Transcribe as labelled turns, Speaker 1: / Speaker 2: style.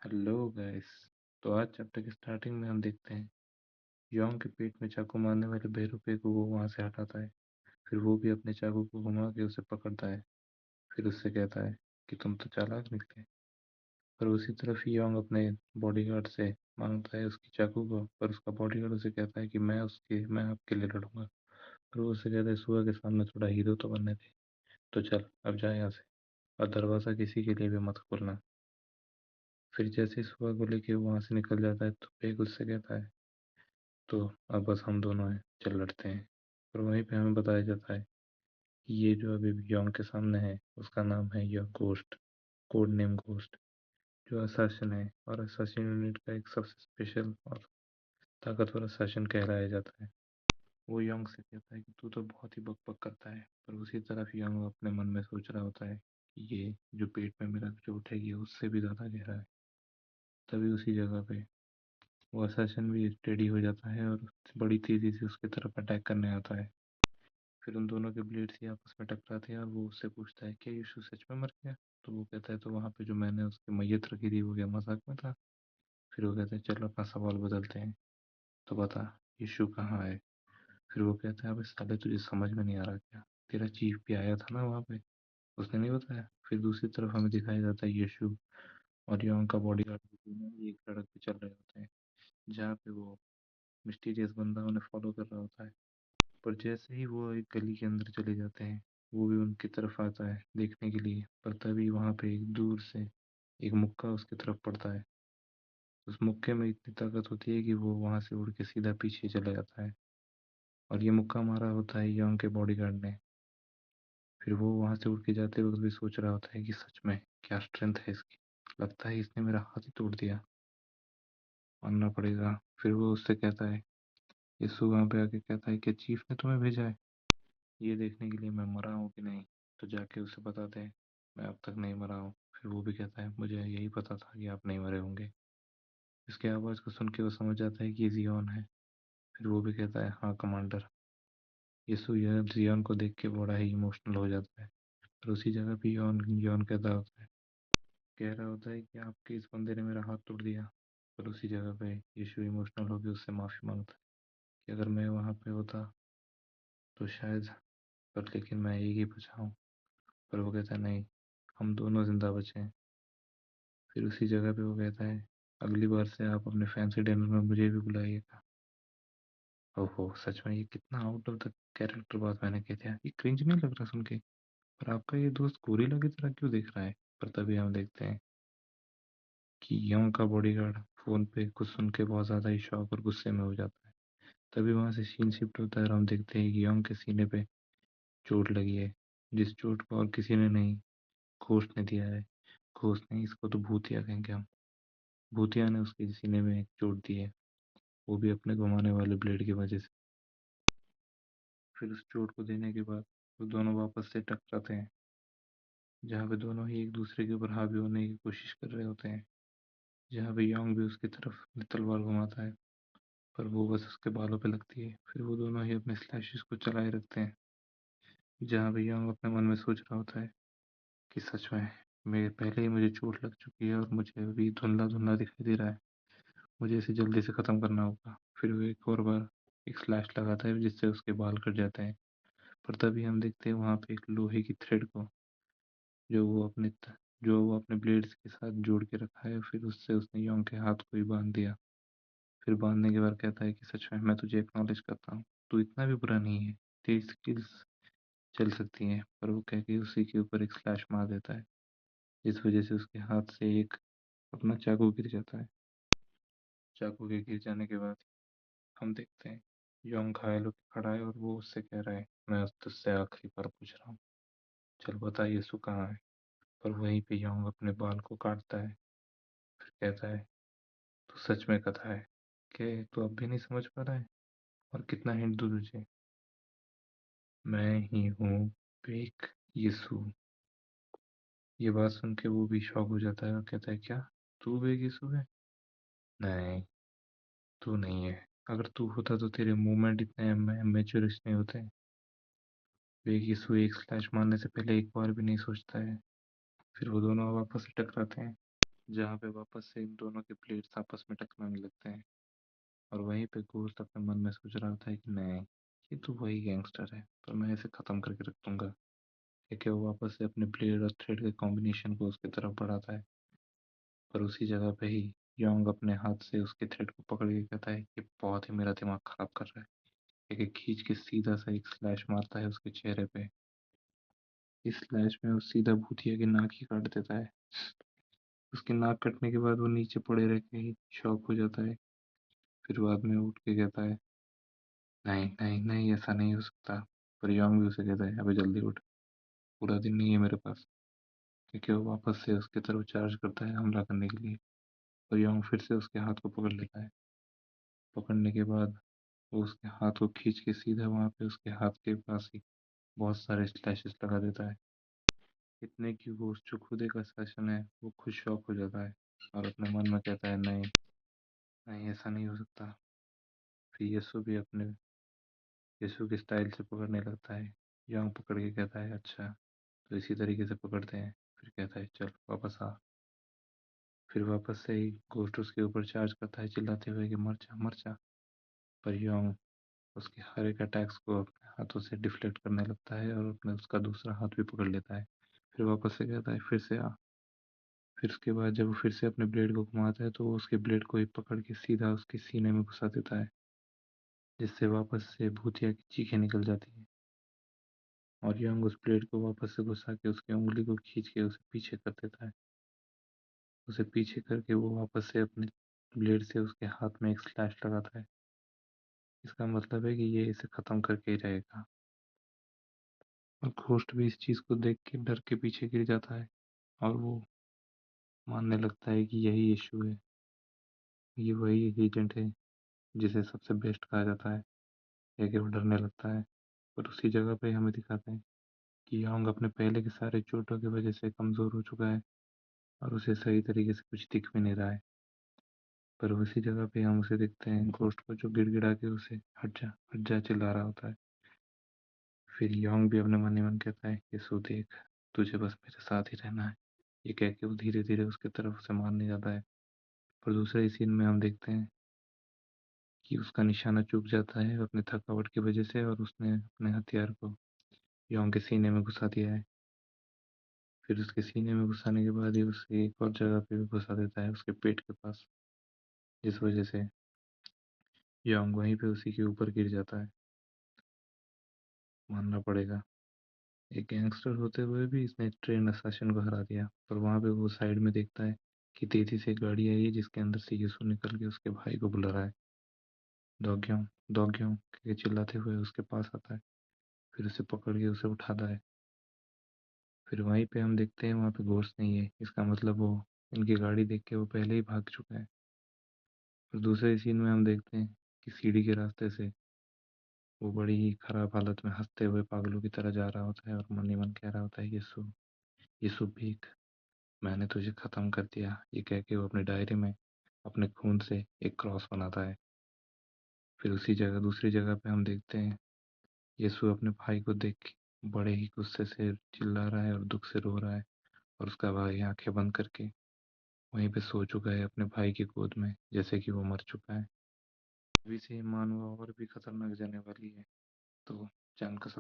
Speaker 1: Hello guys. तो आज chapter की स्टार्टिंग में हम देखते हैं योंग के पेट में चाकू मारने वाले बेरुपे को वो वहां से हटाता है। फिर वो भी अपने चाकू को घुमा के उसे पकड़ता है। फिर उससे कहता है कि तुम तो चालाक निकले। पर उसी तरफ योंग अपने बॉडीगार्ड से मांगता है उसकी चाकू को, पर उसका बॉडीगार्ड उसे कहता है कि मैं आपके लिए लड़ूंगा। पर वो उसे कहता है सुअर के सामने थोड़ा हीरो तो बनने दे। तो चल अब जा यहाँ से, और दरवाज़ा किसी के लिए भी मत खोलना। फिर जैसे ही सुअर को लेके वो वहां से निकल जाता है तो पेग उससे कहता है तो अब बस हम दोनों हैं, चल लड़ते हैं। और वहीं पे हमें बताया जाता है कि ये जो अभी योंग के सामने है उसका नाम है यह गोस्ट, कोड नेम गोस्ट, जो असैसिन है और असैसिन यूनिट का एक सबसे स्पेशल और ताकतवर असैसिन कहलाया जाता है। वो योंग से कहता है कि तू तो बहुत ही बकबक करता है, पर उसी तरफ योंग अपने मन में सोच रहा होता है कि ये जो पेट में मेरा चोट है ये उससे भी ज़्यादा गहरा है। तभी उसी जगह पे वो असैसिन भी रेडी हो जाता है और बड़ी तेज़ी से उसकी तरफ अटैक करने आता है। फिर उन दोनों के ब्लेड्स ही आपस में टकराते हैं और वो उससे पूछता है क्या यीशु सच में मर गया। तो वो कहता है तो वहाँ पे जो मैंने उसकी मैयत रखी थी वो क्या मजाक में था। फिर वो कहते हैं चलो अपना सवाल बदलते हैं, तो बता यीशु कहाँ है। फिर वो कहता है अबे साले तुझे समझ में नहीं आ रहा क्या, तेरा चीफ भी आया था ना वहाँ पे, उसने नहीं बताया। फिर दूसरी तरफ हमें दिखाया जाता है यीशु और योंग का बॉडीगार्ड एक सड़क पे चल रहे होते हैं जहाँ पे वो मिस्टीरियस बंदा उन्हें फॉलो कर रहा होता है। पर जैसे ही वो एक गली के अंदर चले जाते हैं वो भी उनकी तरफ आता है देखने के लिए, पर तभी वहाँ पे एक दूर से एक मुक्का उसकी तरफ पड़ता है। उस मुक्के में इतनी ताकत होती है कि वो वहाँ से उड़ के सीधा पीछे चला जाता है, और ये मुक्का मारा होता है योंग के बॉडीगार्ड ने। फिर वो वहाँ से उड़ के जाते वक्त भी सोच रहा होता है कि सच में क्या स्ट्रेंथ है इसकी, लगता है इसने मेरा हाथ ही तोड़ दिया, मानना पड़ेगा। फिर वो उससे कहता है, यीशु वहाँ पे आके कहता है कि चीफ ने तुम्हें भेजा है ये देखने के लिए मैं मरा हूँ कि नहीं, तो जाके उसे बता दे मैं अब तक नहीं मरा हूँ। फिर वो भी कहता है मुझे यही पता था कि आप नहीं मरे होंगे। इसके आवाज़ को सुन के वो समझ जाता है कि ये जियोन है। फिर वो भी कहता है हाँ कमांडर। यीशु यह जियोन को देख के बड़ा ही इमोशनल हो जाता है। पर उसी जगह पे योन योन कहता होता है, कह रहा होता है कि आपके इस बंदे ने मेरा हाथ तोड़ दिया। पर उसी जगह पे यीशु इमोशनल होकर उससे माफ़ी मांगता है कि अगर मैं वहाँ पे होता तो शायद, पर लेकिन मैं एक ही बचा हूँ। पर वो कहता है नहीं, हम दोनों जिंदा बचे हैं। फिर उसी जगह पे वो कहता है अगली बार से आप अपने फैंसी डिनर में मुझे भी बुलाइएगा। ओहो सच में ये कितना आउट ऑफ द कैरेक्टर बात मैंने कही थी, ये क्रिंज नहीं लग रहा सुन के। पर आपका ये दोस्त गोरिल्ला की तरह क्यों दिख रहा है। पर तभी हम देखते हैं कि योंग का बॉडीगार्ड फोन पे कुछ सुन के बहुत ज्यादा ही शॉक और गुस्से में हो जाता है। तभी वहां से सीन शिफ्ट होता है और हम देखते हैं कि योंग के सीने पे चोट लगी है, जिस चोट को और किसी ने नहीं, घोस्ट ने दिया है। घोस्ट नहीं, इसको तो भूतिया कहेंगे हम। भूतिया ने उसके सीने में एक चोट दी है, वो भी अपने घुमाने वाले ब्लेड की वजह से। फिर उस चोट को देने के बाद वो दोनों वापस से टकराते हैं, जहाँ पे दोनों ही एक दूसरे के ऊपर हावी होने की कोशिश कर रहे होते हैं। जहाँ पे योंग भी उसकी तरफ तलवार घुमाता है, पर वो बस उसके बालों पे लगती है। फिर वो दोनों ही अपने स्लैशेस को चलाए रखते हैं, जहाँ पे योंग अपने मन में सोच रहा होता है कि सच में मेरे पहले ही मुझे चोट लग चुकी है और मुझे अभी धुंधला धुंधला दिखाई दे रहा है, मुझे इसे जल्दी से ख़त्म करना होगा। फिर वो एक और बार एक स्लैश लगाता है जिससे उसके बाल कट जाते हैं। पर तभी हम देखते हैं वहाँ पे एक लोहे की थ्रेड को, जो वो अपने जो वो अपने ब्लेड्स के साथ जोड़ के रखा है। फिर उससे उसने योंग के हाथ को ही बांध दिया। फिर बांधने के बाद कहता है कि सच में मैं तुझे एक्नॉलेज करता हूँ, तू इतना भी बुरा नहीं है, तेरी स्किल्स चल सकती हैं। पर वो कह के उसी के ऊपर एक स्लैश मार देता है, जिस वजह से उसके हाथ से एक अपना चाकू गिर जाता है। चाकू के गिर जाने के बाद हम देखते हैं योंग घायल होकर खड़ा है और वो उससे कह रहा है मैं तुझसे आखिरी बार पूछ रहा हूँ, चल बता यीशु कहाँ है। पर वहीं पे योंग अपने बाल को काटता है। फिर कहता है तू सच में कथा है, क्या तू अब भी नहीं समझ पा रहा है, और कितना हिंट दूँ तुझे, मैं ही हूँ बेक यीशु। ये बात सुन के वो भी शॉक हो जाता है और कहता है क्या तू बेक यीशु है। नहीं, तू नहीं है, अगर तू होता तो तेरे मूवमेंट इतने मैच्योरिस्ट नहीं होते। बेक यीशु एक स्लैश मारने से पहले एक बार भी नहीं सोचता है। फिर वो दोनों वापस से टकराते हैं। जहाँ पे वापस से इन दोनों के प्लेट्स आपस में टकराने लगते हैं। और वहीं पे घोस्ट अपने मन में सोच रहा होता है कि नहीं, ये तो वही गैंगस्टर है, पर मैं इसे खत्म करके रख दूंगा। क्योंकि वो वापस से अपने ब्लेड और थ्रेड के कॉम्बिनेशन को उसकी तरफ बढ़ाता है। पर उसी जगह पे ही योंग अपने हाथ से उसके थ्रेड को पकड़ के कहता है कि बहुत ही मेरा दिमाग खराब कर रहा है। एक खींच के सीधा सा एक स्लैश मारता है उसके चेहरे पे। इस स्लैश में वो सीधा भूतिया की नाक ही काट देता है। उसकी नाक कटने के बाद वो नीचे पड़े रह के ही शॉक हो जाता है। फिर बाद में उठ के कहता है नहीं नहीं नहीं, ऐसा नहीं हो सकता। पर योंग भी उसे कहता है अबे जल्दी उठ, पूरा दिन नहीं है मेरे पास। क्योंकि वो वापस से उसकी तरफ चार्ज करता है हमला करने के लिए। पर योंग फिर से उसके हाथ को पकड़ लेता है। पकड़ने के बाद वो उसके हाथ को खींच के सीधा वहां पे उसके हाथ के पास ही बहुत सारे स्लैशेस लगा देता है। इतने की वो जो खुद एक असैसिन है वो खुद शॉक हो जाता है और अपने मन में कहता है नहीं नहीं, ऐसा नहीं हो सकता। फिर यीशु भी अपने यीशु के स्टाइल से पकड़ने लगता है। योंग पकड़ के कहता है अच्छा, तो इसी तरीके से पकड़ते हैं। फिर कहता है चल वापस आ। फिर वापस से ही घोस्ट उसके ऊपर चार्ज करता है चिल्लाते हुए कि मर जा मर जा। पर योंग उसके हर एक अटैक्स को अपने हाथों से डिफ्लेक्ट करने लगता है और अपने उसका दूसरा हाथ भी पकड़ लेता है। फिर वापस से कहता है फिर से आ। फिर उसके बाद जब वो फिर से अपने ब्लेड को घुमाता है तो वो उसके ब्लेड को ही पकड़ के सीधा उसके सीने में घुसा देता है, जिससे वापस से भूतिया की चीखें निकल जाती हैं। और यंग उस ब्लेड को वापस से घुसा के उसकी उंगली को खींच के उसे पीछे कर देता है। उसे पीछे करके वो वापस से अपने ब्लेड से उसके हाथ में एक स्लैश लगाता है। इसका मतलब है कि ये इसे खत्म करके ही रहेगा। और घोस्ट भी इस चीज को देख के डर के पीछे गिर जाता है और वो मानने लगता है कि यही यीशु है। ये वही एजेंट है जिसे सबसे बेस्ट कहा जाता है। लेकिन वो डरने लगता है। पर उसी जगह पे हमें दिखाते हैं कि योंग अपने पहले के सारे चोटों की वजह से कमजोर हो चुका है और उसे सही तरीके से कुछ दिख भी नहीं रहा है। पर उसी जगह पे हम उसे देखते हैं घोस्ट को जो गिड़गिड़ा के उसे हट जा चिल्ला रहा होता है। फिर योंग भी अपने मन ही मन कहता है यीशु देख, तुझे बस मेरे साथ ही रहना है। ये कह के वो धीरे धीरे उसके तरफ उसे मारने जाता है। पर दूसरे सीन में हम देखते हैं कि उसका निशाना चूक जाता है अपने थकावट की वजह से और उसने अपने हथियार को योंग के सीने में घुसा दिया है। फिर उसके सीने में घुसाने के बाद ही उसे एक और जगह पे भी घुसा देता है उसके पेट के पास, जिस वजह से योंग वहीं पे उसी के ऊपर गिर जाता है। मानना पड़ेगा, एक गैंगस्टर होते हुए भी इसने ट्रेन असासिन को हरा दिया। पर वहां पे वो साइड में देखता है कि तेजी से एक गाड़ी आई है जिसके अंदर से यीशु निकल के उसके भाई को बुला रहा है। दौग्यों दौग्यों के चिल्लाते हुए उसके पास आता है। फिर उसे पकड़ के उसे उठाता है। फिर वहीं पे हम देखते हैं वहां पे घोस्ट नहीं है। इसका मतलब वो इनकी गाड़ी देख के वो पहले ही भाग चुका है। और दूसरे सीन में हम देखते हैं कि सीढ़ी के रास्ते से वो बड़ी ही खराब हालत में हंसते हुए पागलों की तरह जा रहा होता है और मन ही मन कह रहा होता है यीशु, यीशु भीख, मैंने तुझे खत्म कर दिया। ये कह के वो अपने डायरी में अपने खून से एक क्रॉस बनाता है। फिर उसी जगह दूसरी जगह पे हम देखते हैं यीशु अपने भाई को देख के बड़े ही गुस्से से चिल्ला रहा है और दुख से रो रहा है। और उसका भाई आंखें बंद करके वहीं पे सो चुका है अपने भाई की गोद में, जैसे कि वो मर चुका है। अभी से मानव और भी खतरनाक जाने वाली है। तो चैनल को